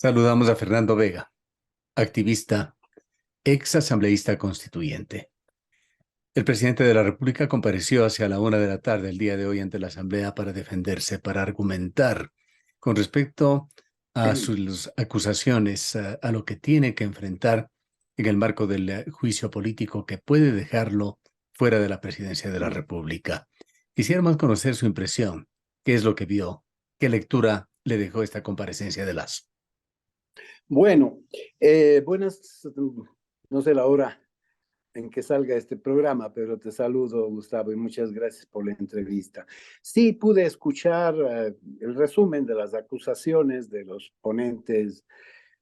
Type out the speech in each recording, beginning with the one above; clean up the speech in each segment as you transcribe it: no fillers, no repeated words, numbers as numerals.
Saludamos a Fernando Vega, activista, ex asambleísta constituyente. El presidente de la República compareció hacia la 1 de la tarde el día de hoy ante la Asamblea para defenderse, para argumentar con respecto a sus acusaciones, a lo que tiene que enfrentar en el marco del juicio político que puede dejarlo fuera de la presidencia de la República. Quisiéramos conocer su impresión, qué es lo que vio, qué lectura le dejó esta comparecencia de Lazo. Bueno, buenas, no sé la hora en que salga este programa, pero te saludo, Gustavo, y muchas gracias por la entrevista. Sí, pude escuchar el resumen de las acusaciones de los ponentes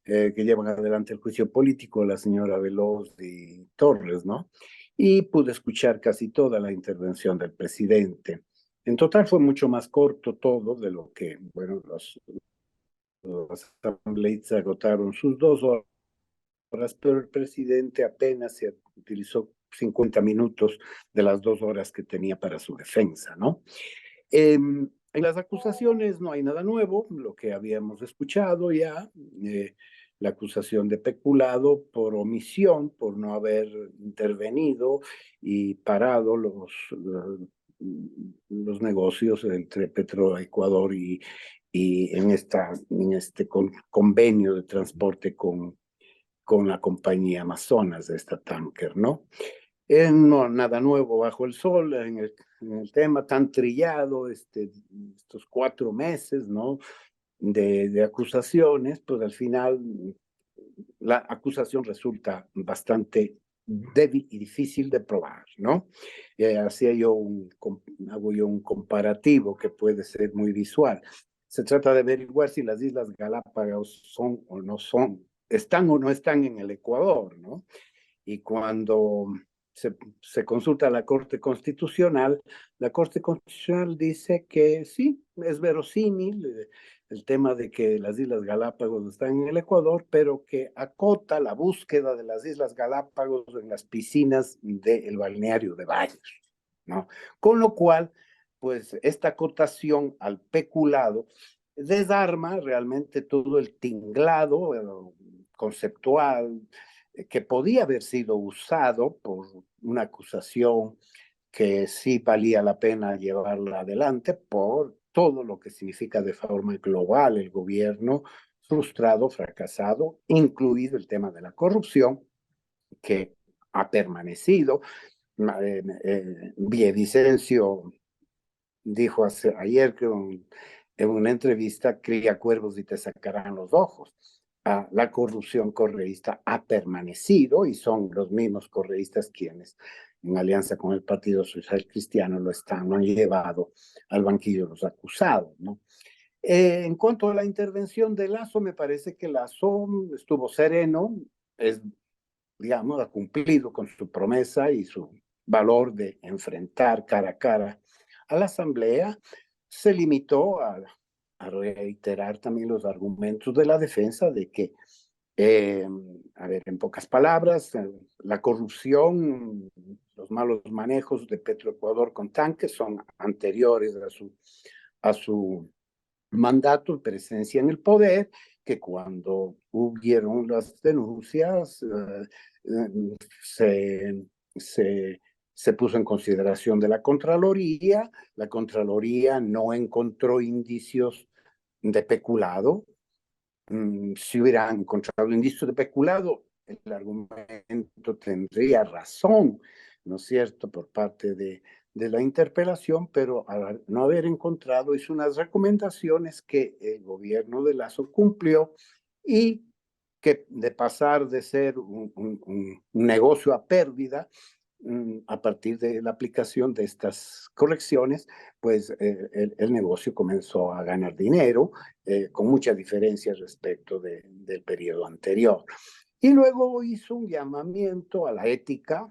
que llevan adelante el juicio político, la señora Veloz y Torres, ¿no? Y pude escuchar casi toda la intervención del presidente. En total fue mucho más corto todo de lo que, bueno, los asambleístas agotaron sus 2 horas, pero el presidente apenas se utilizó 50 minutos de las 2 horas que tenía para su defensa, ¿no? En las acusaciones no hay nada nuevo, lo que habíamos escuchado ya, la acusación de peculado por omisión, por no haber intervenido y parado los negocios entre Petroecuador y en este convenio de transporte con la compañía Amazonas de esta tanker, ¿no? No, nada nuevo bajo el sol en el tema tan trillado, estos 4 meses, ¿no? De acusaciones, pues al final la acusación resulta bastante débil y difícil de probar, ¿no? Hago yo un comparativo que puede ser muy visual. Se trata de averiguar si las Islas Galápagos son o no son, están o no están en el Ecuador, ¿no? Y cuando se consulta a la Corte Constitucional dice que sí, es verosímil el tema de que las Islas Galápagos están en el Ecuador, pero que acota la búsqueda de las Islas Galápagos en las piscinas del balneario de Baños, ¿no? Con lo cual, pues esta acotación al peculado desarma realmente todo el tinglado conceptual que podía haber sido usado por una acusación que sí valía la pena llevarla adelante por todo lo que significa de forma global el gobierno frustrado, fracasado, incluido el tema de la corrupción, que ha permanecido. Villavicencio dijo ayer que en una entrevista, cría cuervos y te sacarán los ojos. La corrupción correísta ha permanecido y son los mismos correístas quienes, en alianza con el Partido Social Cristiano, lo han llevado al banquillo los acusados, ¿no? En cuanto a la intervención de Lazo, me parece que Lazo estuvo sereno, digamos, ha cumplido con su promesa y su valor de enfrentar cara a cara a la Asamblea. Se limitó a reiterar también los argumentos de la defensa de que, a ver, en pocas palabras, la corrupción, los malos manejos de Petroecuador con tanques son anteriores a su mandato, presencia en el poder, que cuando hubieron las denuncias se, se, se puso en consideración de la Contraloría no encontró indicios de peculado. Si hubieran encontrado indicios de peculado, el argumento tendría razón, ¿no es cierto?, por parte de la interpelación, pero al no haber encontrado, hizo unas recomendaciones que el gobierno de Lazo cumplió y que de pasar de ser un negocio a pérdida, a partir de la aplicación de estas correcciones, pues el negocio comenzó a ganar dinero, con muchas diferencias respecto del periodo anterior. Y luego hizo un llamamiento a la ética,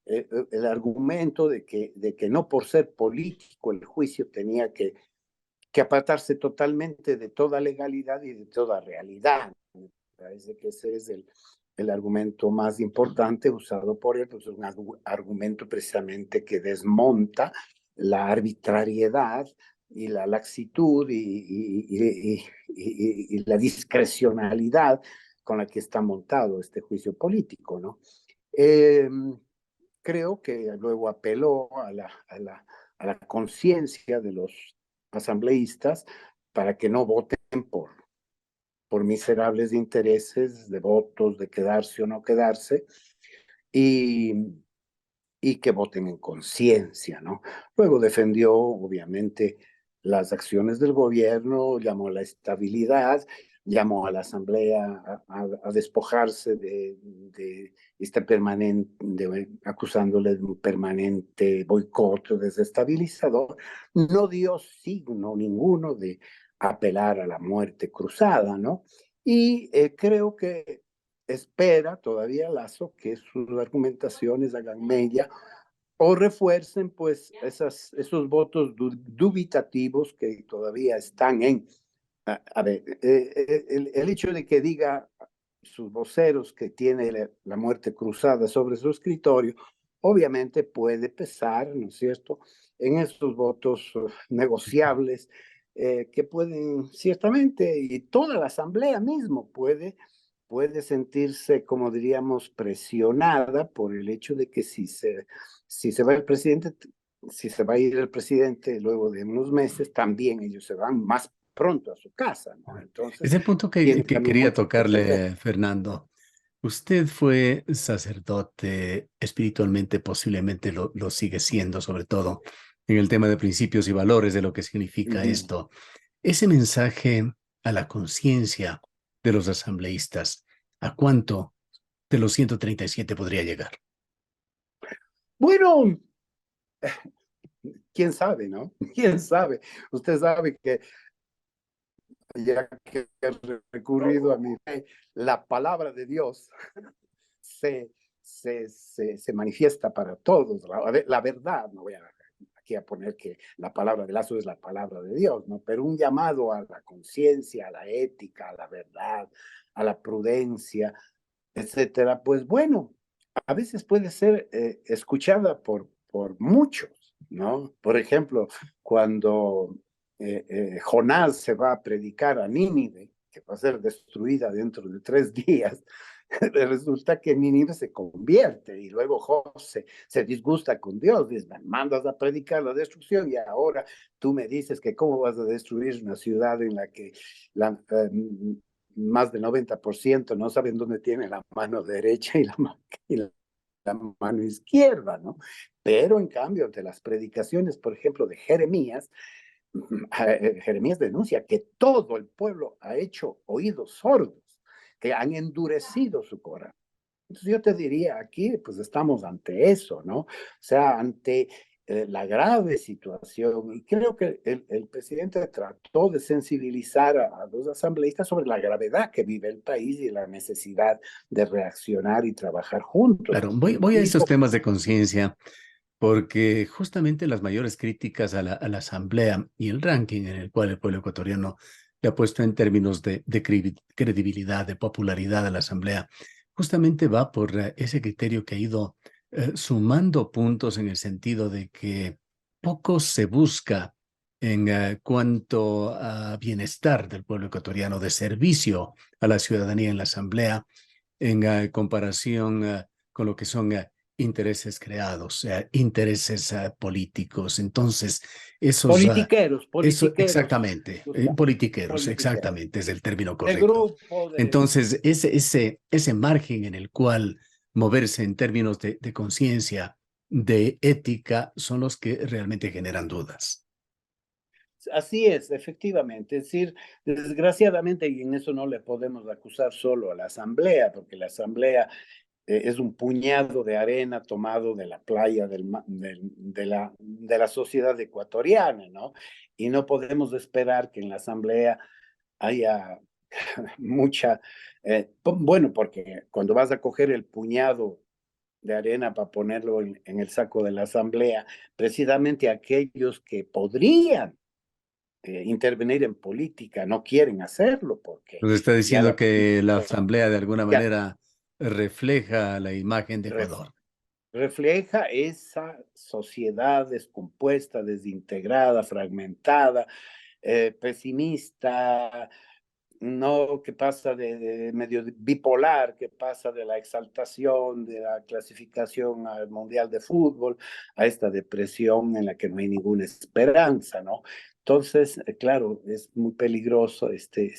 el argumento de que no por ser político el juicio tenía que apartarse totalmente de toda legalidad y de toda realidad. Me parece que ese es el argumento más importante usado por él, pues es un argumento precisamente que desmonta la arbitrariedad y la laxitud y la discrecionalidad con la que está montado este juicio político, ¿no? Eh, Creo que luego apeló a la conciencia de los asambleístas para que no voten por miserables intereses de votos, de quedarse o no quedarse, y, y que voten en conciencia, ¿no? Luego defendió, obviamente, las acciones del gobierno, llamó a la estabilidad, llamó a la Asamblea a despojarse de este permanente, acusándole de un permanente boicot desestabilizador. No dio signo ninguno de apelar a la muerte cruzada, ¿no? Y creo que espera todavía Lazo que sus argumentaciones hagan mella o refuercen pues esos votos dubitativos que todavía están en... A ver, el hecho de que diga sus voceros que tiene la muerte cruzada sobre su escritorio, obviamente puede pesar, ¿no es cierto?, en esos votos negociables que pueden ciertamente, y toda la asamblea mismo puede sentirse, como diríamos, presionada por el hecho de que si se va el presidente, si se va a ir el presidente luego de unos meses, también ellos se van más pronto a su casa, ¿no? Es Entonces, el punto tiene que también quería mucho que perder. tocarle, Fernando. Usted fue sacerdote espiritualmente, posiblemente lo sigue siendo, sobre todo en el tema de principios y valores de lo que significa Ujú. esto. Ese mensaje a la conciencia de los asambleístas, ¿a cuánto de los 137 podría llegar? Bueno, quién sabe, ¿no? Quién sabe. Usted sabe que ya que he recurrido a mi fe, la palabra de Dios se, se manifiesta para todos. La verdad, no voy a aquí a poner que la palabra de Lazo es la palabra de Dios, ¿no? Pero un llamado a la conciencia, a la ética, a la verdad, a la prudencia, etcétera, pues bueno, a veces puede ser escuchada por muchos, ¿no? Por ejemplo, cuando Jonás se va a predicar a Nínive, que va a ser destruida dentro de 3 días, resulta que Nínive se convierte y luego José se disgusta con Dios, dice, me mandas a predicar la destrucción y ahora tú me dices que cómo vas a destruir una ciudad en la que la, más del 90% no saben dónde tiene la mano derecha y la mano izquierda, ¿no? Pero en cambio, ante las predicaciones, por ejemplo, de Jeremías, Jeremías denuncia que todo el pueblo ha hecho oídos sordos, que han endurecido su corazón. Entonces yo te diría, aquí pues estamos ante eso, ¿no? O sea, ante la grave situación. Y creo que el presidente trató de sensibilizar a los asambleístas sobre la gravedad que vive el país y la necesidad de reaccionar y trabajar juntos. Claro, voy a estos temas de conciencia porque justamente las mayores críticas a a la Asamblea y el ranking en el cual el pueblo ecuatoriano le ha puesto en términos de credibilidad, de popularidad a la Asamblea, justamente va por ese criterio que ha ido sumando puntos en el sentido de que poco se busca en cuanto a bienestar del pueblo ecuatoriano, de servicio a la ciudadanía en la Asamblea, en comparación con lo que son intereses creados, intereses políticos. Entonces, Politiqueros, eso politiqueros, exactamente, Gustavo, politiqueros, politiqueros. exactamente, es el término De correcto. grupo, de... Entonces, ese margen en el cual moverse en términos de conciencia, de ética, son los que realmente generan dudas. Así es, efectivamente. Es decir, desgraciadamente, y en eso no le podemos acusar solo a la Asamblea, porque la Asamblea es un puñado de arena tomado de la playa de la sociedad ecuatoriana, ¿no? Y no podemos esperar que en la Asamblea haya mucha, bueno, porque cuando vas a coger el puñado de arena para ponerlo en el saco de la Asamblea, precisamente aquellos que podrían intervenir en política no quieren hacerlo porque Nos está ya diciendo la que la política Asamblea de alguna ya manera refleja la imagen de Ecuador. refleja esa sociedad descompuesta, desintegrada, fragmentada, pesimista, no, que pasa de medio bipolar, que pasa de la exaltación, de la clasificación al Mundial de Fútbol, a esta depresión en la que no hay ninguna esperanza, ¿no? Entonces, claro, es muy peligroso este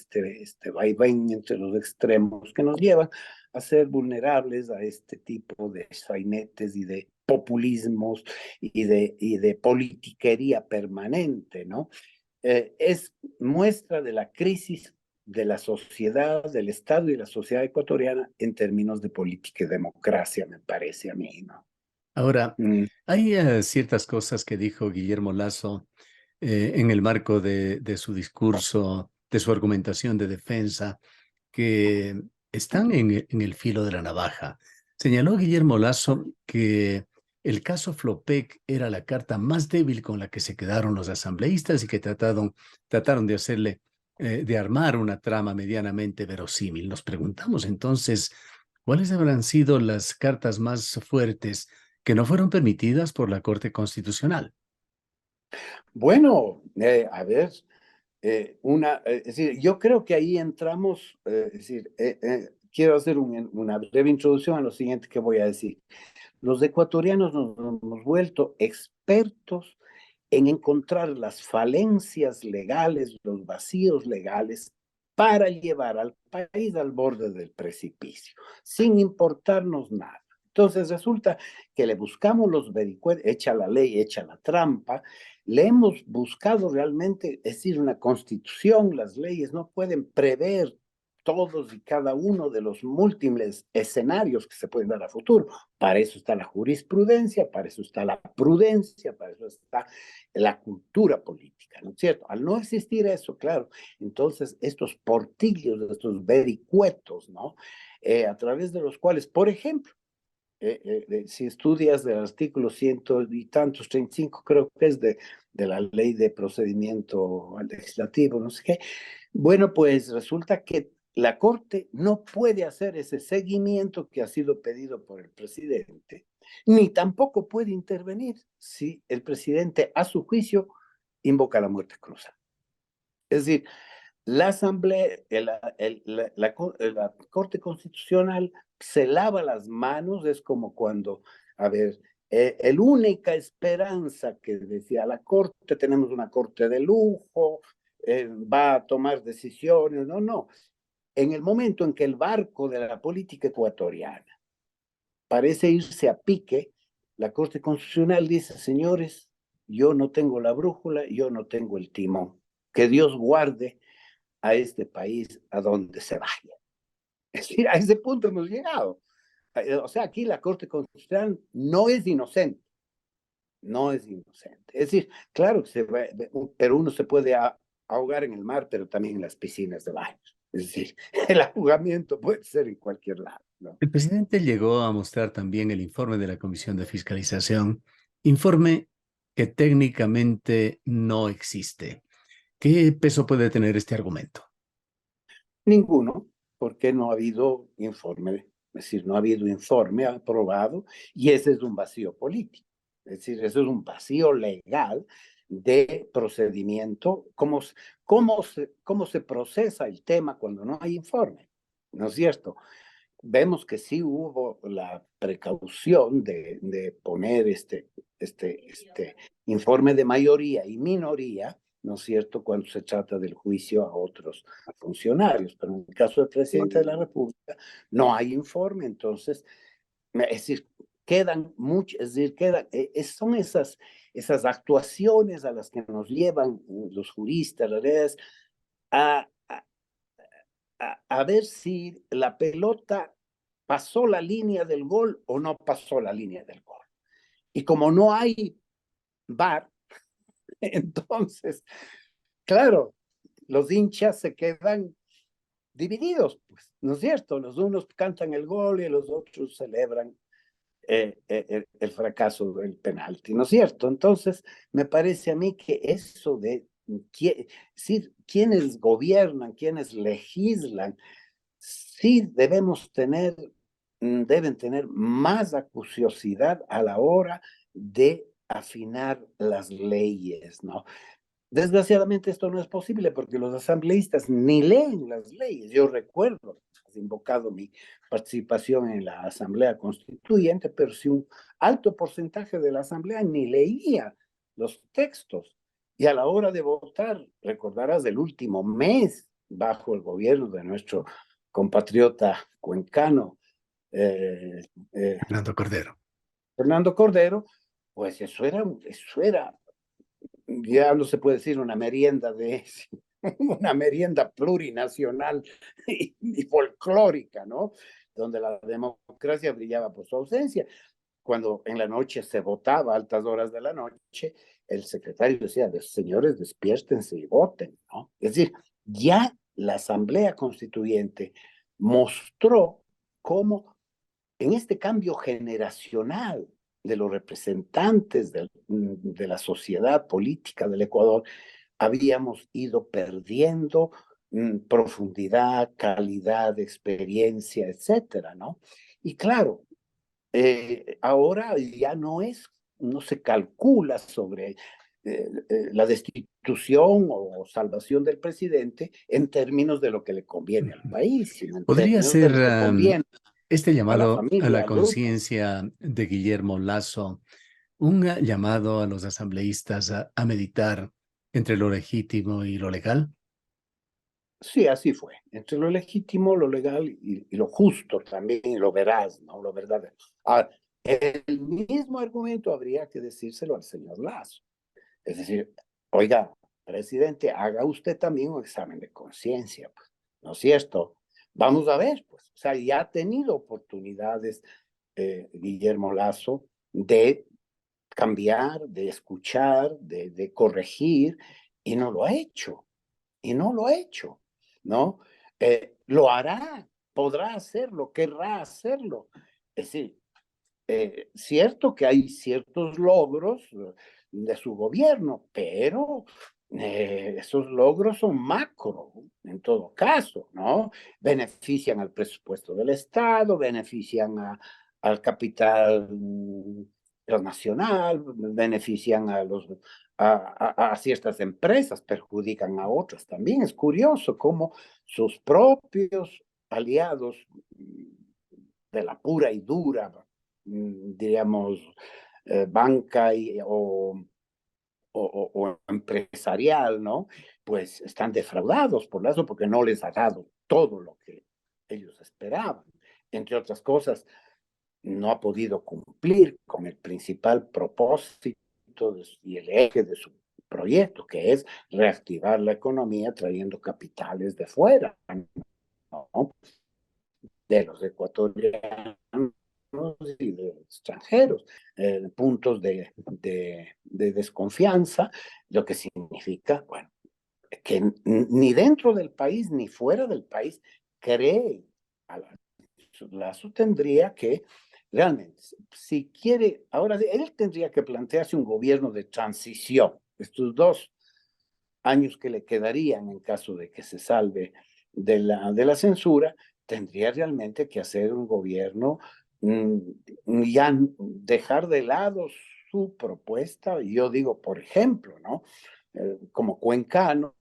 vaivén entre los extremos que nos llevan a ser vulnerables a este tipo de sainetes y de populismos y de politiquería permanente, ¿no? Es muestra de la crisis de la sociedad, del Estado y de la sociedad ecuatoriana en términos de política y democracia, me parece a mí, ¿no? Ahora, Mm. hay ciertas cosas que dijo Guillermo Lasso en el marco de su discurso, de su argumentación de defensa, que están en el filo de la navaja. Señaló Guillermo Lasso que el caso Flopec era la carta más débil con la que se quedaron los asambleístas y que trataron de hacerle, de armar una trama medianamente verosímil. Nos preguntamos entonces, ¿cuáles habrán sido las cartas más fuertes que no fueron permitidas por la Corte Constitucional? Bueno, a ver, es decir, yo creo que ahí entramos, es decir, quiero hacer una breve introducción a lo siguiente que voy a decir. Los ecuatorianos nos hemos vuelto expertos en encontrar las falencias legales, los vacíos legales, para llevar al país al borde del precipicio, sin importarnos nada. Entonces resulta que le buscamos los vericuetos, echa la ley, echa la trampa, le hemos buscado realmente, es decir, una constitución, las leyes no pueden prever todos y cada uno de los múltiples escenarios que se pueden dar a futuro. Para eso está la jurisprudencia, para eso está la prudencia, para eso está la cultura política, ¿no es cierto? Al no existir eso, claro, entonces estos portillos, estos vericuetos, ¿no? A través de los cuales, por ejemplo, si estudias del artículo ciento y tantos, 35, creo que es de la ley de procedimiento legislativo, no sé qué, bueno, pues resulta que la Corte no puede hacer ese seguimiento que ha sido pedido por el presidente, ni tampoco puede intervenir si el presidente, a su juicio, invoca la muerte cruzada. Es decir, la Asamblea, la Corte Constitucional se lava las manos, es como cuando, a ver, la única esperanza que decía la Corte, tenemos una Corte de lujo, va a tomar decisiones, no, no. En el momento en que el barco de la política ecuatoriana parece irse a pique, la Corte Constitucional dice, señores, yo no tengo la brújula, yo no tengo el timón. Que Dios guarde a este país a donde se vaya. Es decir, a ese punto hemos llegado. O sea, aquí la Corte Constitucional no es inocente, no es inocente. Es decir, claro que pero uno se puede ahogar en el mar, pero también en las piscinas de baños. Es decir, el ahogamiento puede ser en cualquier lado, ¿no? El presidente llegó a mostrar también el informe de la Comisión de Fiscalización, informe que técnicamente no existe. ¿Qué peso puede tener este argumento? Ninguno, porque no ha habido informe, es decir, no ha habido informe aprobado y ese es un vacío político. Es decir, eso es un vacío legal de procedimiento, cómo se procesa el tema cuando no hay informe, ¿no es cierto? Vemos que sí hubo la precaución de poner este informe de mayoría y minoría, ¿no es cierto?, cuando se trata del juicio a otros funcionarios, pero en el caso del presidente de la República no hay informe, entonces, es decir, quedan muchos, es decir, son esas actuaciones a las que nos llevan los juristas, las redes, a, a ver si la pelota pasó la línea del gol o no pasó la línea del gol. Y como no hay VAR, entonces, claro, los hinchas se quedan divididos, pues, ¿no es cierto? Los unos cantan el gol y los otros celebran el fracaso del penalti, ¿no es cierto? Entonces, me parece a mí que eso de sí, quienes gobiernan, quienes legislan, sí debemos tener deben tener más acuciosidad a la hora de afinar las leyes, ¿no? Desgraciadamente esto no es posible porque los asambleístas ni leen las leyes. Yo recuerdo, has invocado mi participación en la Asamblea Constituyente, pero si un alto porcentaje de la Asamblea ni leía los textos. Y a la hora de votar, recordarás del último mes, bajo el gobierno de nuestro compatriota cuencano, eh, eh, Fernando Cordero. Fernando Cordero, pues eso era ya no se puede decir una merienda una merienda plurinacional y folclórica, ¿no? Donde la democracia brillaba por su ausencia. Cuando en la noche se votaba, a altas horas de la noche, el secretario decía, señores, despiértense y voten, ¿no? Es decir, ya la Asamblea Constituyente mostró cómo en este cambio generacional de los representantes de la sociedad política del Ecuador, habíamos ido perdiendo profundidad, calidad, experiencia, etcétera, ¿no? Y claro, ahora ya no se calcula sobre la destitución o salvación del presidente en términos de lo que le conviene al país, sino en ¿Podría términos de ser lo que conviene este a la llamado a familia, la al grupo. conciencia de Guillermo Lasso un llamado a los asambleístas a meditar entre lo legítimo y lo legal? Sí, así fue. Entre lo legítimo, lo legal y lo justo también, y lo veraz, ¿no? Lo verdadero. Ahora, el mismo argumento habría que decírselo al señor Lazo. Es decir, oiga, presidente, haga usted también un examen de conciencia, pues, ¿no es cierto? Vamos a ver, pues, o sea, ya ha tenido oportunidades Guillermo Lazo de cambiar, de escuchar, de corregir, y no lo ha hecho, y no lo ha hecho, ¿no? Lo hará, podrá hacerlo, querrá hacerlo. Es decir, cierto que hay ciertos logros de su gobierno, pero esos logros son macro, en todo caso, ¿no? Benefician al presupuesto del Estado, benefician al capital nacional, benefician a ciertas empresas, perjudican a otras. También es curioso cómo sus propios aliados de la pura y dura diríamos, banca o empresarial, ¿no? Pues están defraudados por eso porque no les ha dado todo lo que ellos esperaban. Entre otras cosas, no ha podido cumplir con el principal propósito y el eje de su proyecto, que es reactivar la economía trayendo capitales de fuera, ¿no? De los ecuatorianos y de extranjeros, puntos de desconfianza, lo que significa, bueno, que ni dentro del país ni fuera del país cree a Lazo tendría que realmente, si quiere, ahora él tendría que plantearse un gobierno de transición, estos 2 años que le quedarían en caso de que se salve de la censura, tendría realmente que hacer un gobierno, ya dejar de lado su propuesta. Yo digo, por ejemplo, ¿no? Como cuencano,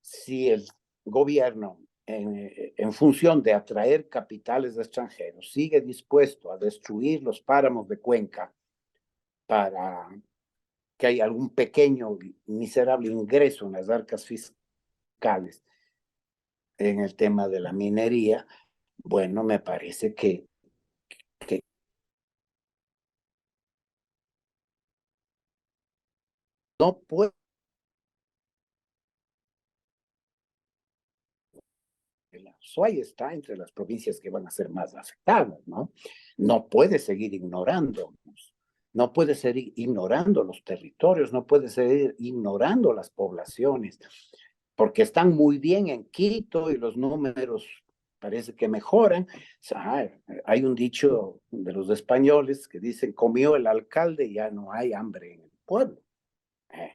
si el gobierno, en función de atraer capitales extranjeros, sigue dispuesto a destruir los páramos de Cuenca para que haya algún pequeño, miserable ingreso en las arcas fiscales en el tema de la minería, bueno, me parece que no puede, la Suay está entre las provincias que van a ser más afectadas, ¿no? No puede seguir ignorándonos, no puede seguir ignorando los territorios, no puede seguir ignorando las poblaciones, porque están muy bien en Quito y los números parece que mejoran. O sea, hay un dicho de los españoles que dicen, comió el alcalde y ya no hay hambre en el pueblo.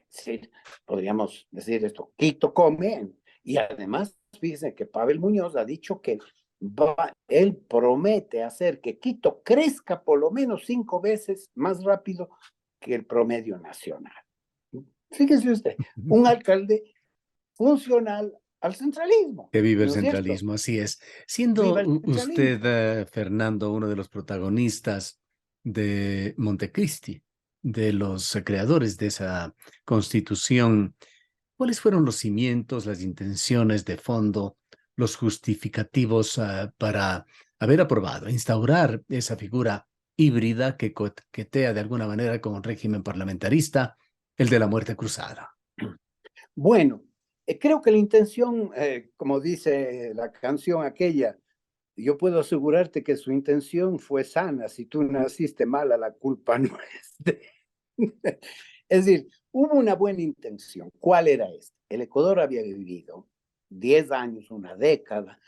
Sí, podríamos decir esto, Quito come, y además, fíjense que Pavel Muñoz ha dicho que él promete hacer que Quito crezca por lo menos 5 veces más rápido que el promedio nacional. Fíjese usted, un alcalde funcional al centralismo, Que vive el ¿no es cierto? centralismo, así es. Viva Siendo el usted, centralismo. Fernando, uno de los protagonistas de Montecristi, de los creadores de esa constitución, ¿cuáles fueron los cimientos, las intenciones de fondo, los justificativos para haber aprobado, instaurar esa figura híbrida que coquetea de alguna manera con un régimen parlamentarista, el de la muerte cruzada? Bueno, creo que la intención, como dice la canción aquella, yo puedo asegurarte que su intención fue sana. Si tú naciste mala, la culpa no es de... Es decir, hubo una buena intención. ¿Cuál era esta? El Ecuador había vivido 10 años, una década,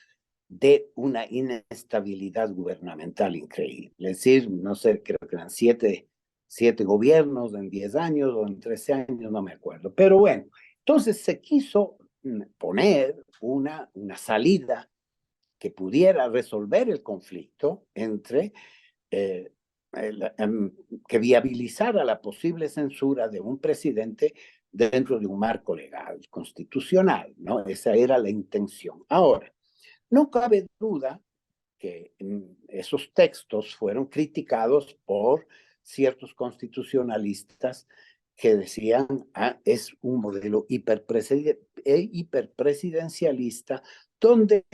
de una inestabilidad gubernamental increíble. Es decir, no sé, creo que eran siete gobiernos en 10 años o en 13 años, no me acuerdo. Pero bueno, entonces se quiso poner una salida que pudiera resolver el conflicto entre eh, que viabilizara la posible censura de un presidente dentro de un marco legal, constitucional, ¿no? Esa era la intención. Ahora, no cabe duda que esos textos fueron criticados por ciertos constitucionalistas que decían, es un modelo hiperpresidencialista donde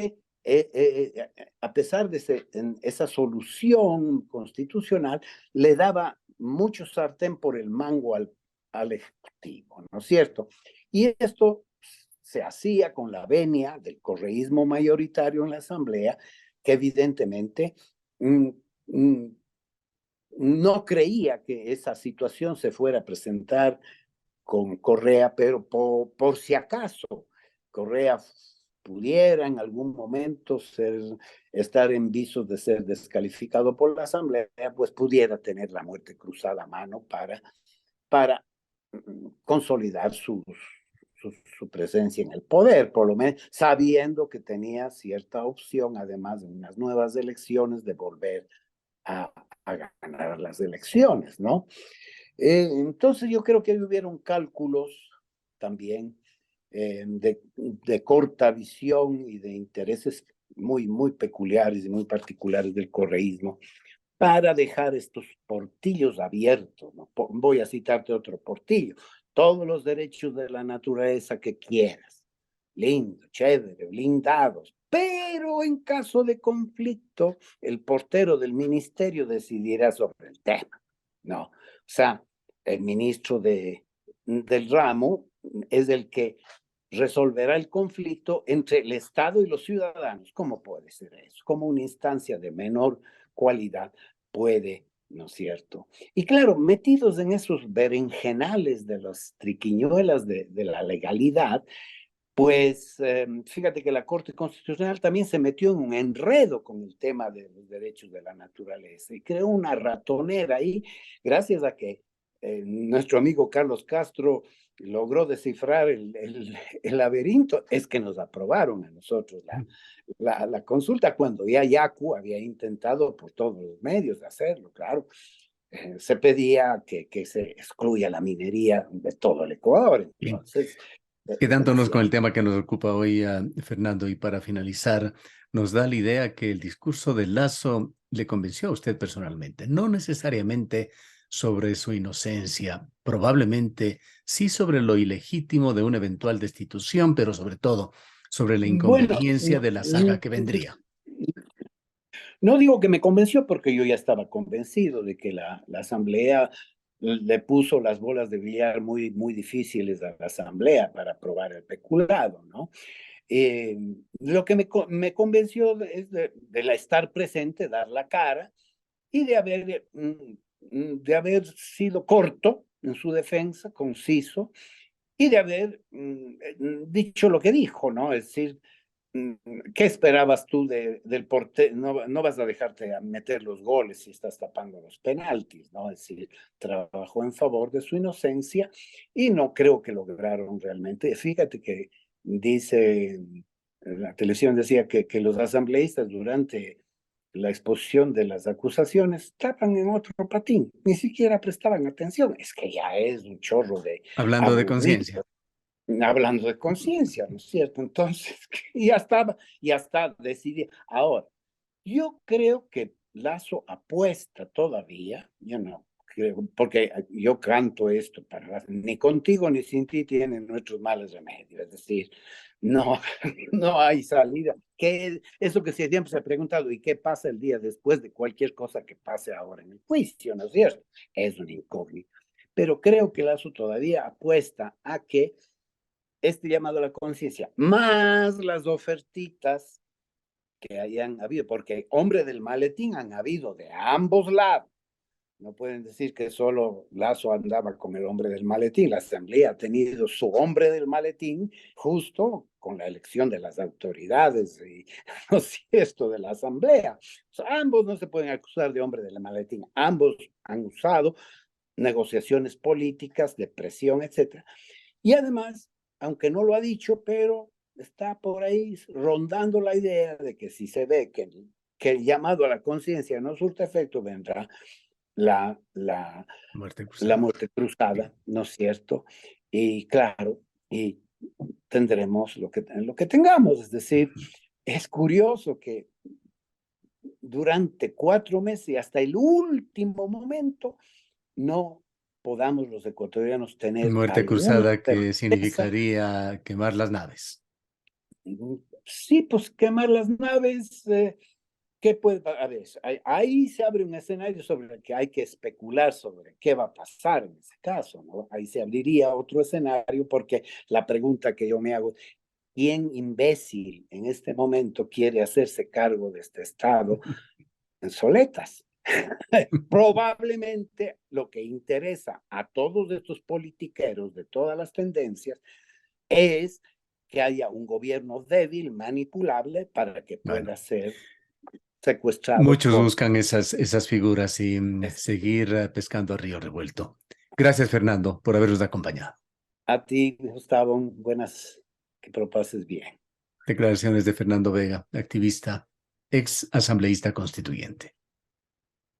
a pesar de esa solución constitucional, le daba mucho sartén por el mango al Ejecutivo, ¿no es cierto? Y esto se hacía con la venia del correísmo mayoritario en la Asamblea, que evidentemente mm, mm, no creía que esa situación se fuera a presentar con Correa, pero por si acaso Correa pudiera en algún momento estar en visos de ser descalificado por la Asamblea, pues pudiera tener la muerte cruzada a mano para consolidar su presencia en el poder, por lo menos sabiendo que tenía cierta opción, además de unas nuevas elecciones, de volver a, a ganar las elecciones, ¿no? Entonces yo creo que hubieron cálculos también de corta visión y de intereses muy peculiares y muy particulares del correísmo para dejar estos portillos abiertos, ¿no? Voy a citarte otro portillo. Todos los derechos de la naturaleza que quieras. Lindo, chévere, blindados. Pero en caso de conflicto, el portero del ministerio decidirá sobre el tema. No. O sea, el ministro del ramo es el que resolverá el conflicto entre el Estado y los ciudadanos. ¿Cómo puede ser eso? Como una instancia de menor cualidad puede, ¿no es cierto? Y claro, metidos en esos berenjenales de las triquiñuelas de la legalidad, pues fíjate que la Corte Constitucional también se metió en un enredo con el tema de los derechos de la naturaleza y creó una ratonera ahí, gracias a que nuestro amigo Carlos Castro logró descifrar el laberinto, es que nos aprobaron a nosotros la consulta cuando ya Yacu había intentado por todos los medios de hacerlo, claro. Se pedía que se excluya la minería de todo el Ecuador. Bien. Entonces, Quedándonos con decía, el tema que nos ocupa hoy, Fernando, y para finalizar, nos da la idea que el discurso de Lazo le convenció a usted personalmente, no necesariamente sobre su inocencia, probablemente sí sobre lo ilegítimo de una eventual destitución, pero sobre todo sobre la bueno, inconveniencia de la saga que vendría. no digo que me convenció porque yo ya estaba convencido de que la Asamblea le puso las bolas de billar muy difíciles a la Asamblea para aprobar el peculado, ¿no? Eh, lo que me convenció es de la estar presente, dar la cara y de haber sido corto en su defensa, conciso, y de haber dicho lo que dijo, ¿no? Es decir, ¿qué esperabas tú del portero? No vas a dejarte a meter los goles si estás tapando los penaltis, ¿no? Es decir, trabajó en favor de su inocencia y no creo que lograron realmente. Fíjate que dice la televisión decía que los asambleístas durante la exposición de las acusaciones estaban en otro patín, ni siquiera prestaban atención. Es que ya es un chorro de Hablando de aburrido, conciencia. hablando de conciencia, ¿no es cierto? Entonces, ya está decidido. Ahora, yo creo que Lazo apuesta todavía, yo no creo, porque yo canto esto para ni contigo ni sin ti tienen nuestros males remedios, es decir, no, no hay salida. ¿Qué, eso que siempre se ha preguntado, ¿y qué pasa el día después de cualquier cosa que pase ahora en el juicio, ¿no es cierto? Es una incógnita. Pero creo que Lazo todavía apuesta a que este llamado a la conciencia, más las ofertitas que hayan habido, porque hombre del maletín han habido de ambos lados. No pueden decir que solo Lazo andaba con el hombre del maletín. La Asamblea ha tenido su hombre del maletín justo con la elección de las autoridades y no es esto de la Asamblea. O sea, ambos no se pueden acusar de hombre del maletín. Ambos han usado negociaciones políticas, de presión, etcétera. Y además, aunque no lo ha dicho, pero está por ahí rondando la idea de que si se ve que el llamado a la conciencia no surte efecto, vendrá la, la, Muerte la cruzada. muerte cruzada, ¿no es cierto? Y claro, y tendremos lo que tengamos. Es decir, es curioso que durante 4 meses y hasta el último momento no podamos los ecuatorianos tener Muerte alguna cruzada que certeza. significaría quemar las naves. Sí, pues quemar las naves, ¿qué puede? A ver, ahí se abre un escenario sobre el que hay que especular sobre qué va a pasar en ese caso, ¿no? Ahí se abriría otro escenario porque la pregunta que yo me hago, ¿quién imbécil en este momento quiere hacerse cargo de este Estado en soletas? Probablemente lo que interesa a todos estos politiqueros de todas las tendencias es que haya un gobierno débil, manipulable, para que Bueno, pueda ser secuestrado muchos por... buscan esas figuras y seguir pescando a río revuelto. Gracias, Fernando, por habernos acompañado. A ti, Gustavo, buenas, que propases bien. Declaraciones de Fernando Vega, activista, ex asambleísta constituyente.